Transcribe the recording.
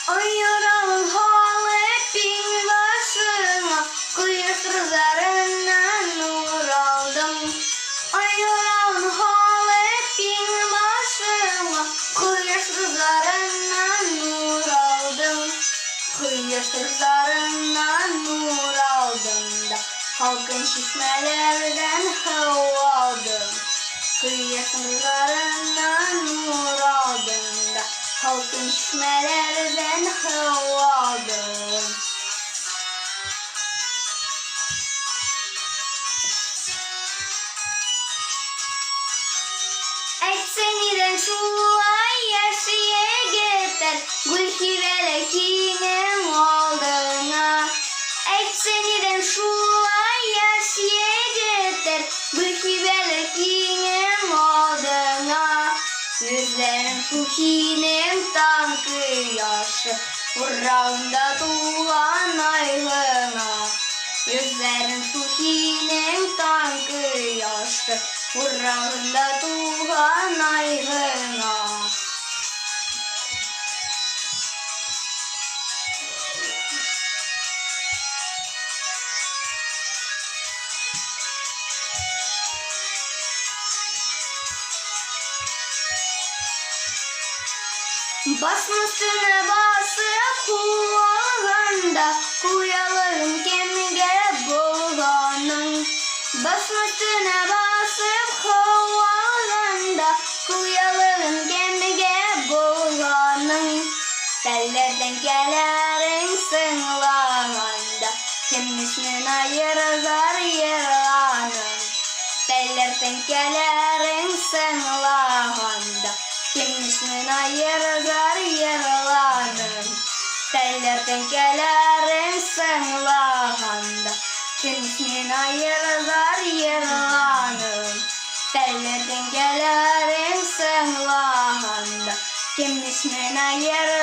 Ayıralım halepin başına, kıyas rızlarından nur aldım. Ayıralım halepin başına, kıyas rızlarından nur aldım. Kıyas rızlarından nur aldım da, halkın şişmelerden hava aldım. Kıyas rızlarından nur aldım da, halkın şişmelerden hava aldım. Ekseniden şulay yaşıya getir, gülki velekinin olduğuna. Ekseniden şulay yaşıya getir, gülki velekinin olduğuna. Yüzlerin suhinin tankı yaşı, vurağında tuğan ayğına. Yüzlerin suhinin tankı yaşı, vurağında tuğan ayğına. Basmasına basıp kulağında, kuyalım kemige boğanın. Basmasına basıp kulağında, kuyalım kemige boğanın. Tellerden gelerin sınlağında, kim ismini ayırlar yaralanın. Tellerden gelerin sınlağında, kim ismini ayırlar yaralanın. Tellerden gelerin sınlağında, kim ismini ayırlar yaralanın. Tellerden gelerin sınlağında, kim ismini ayırlar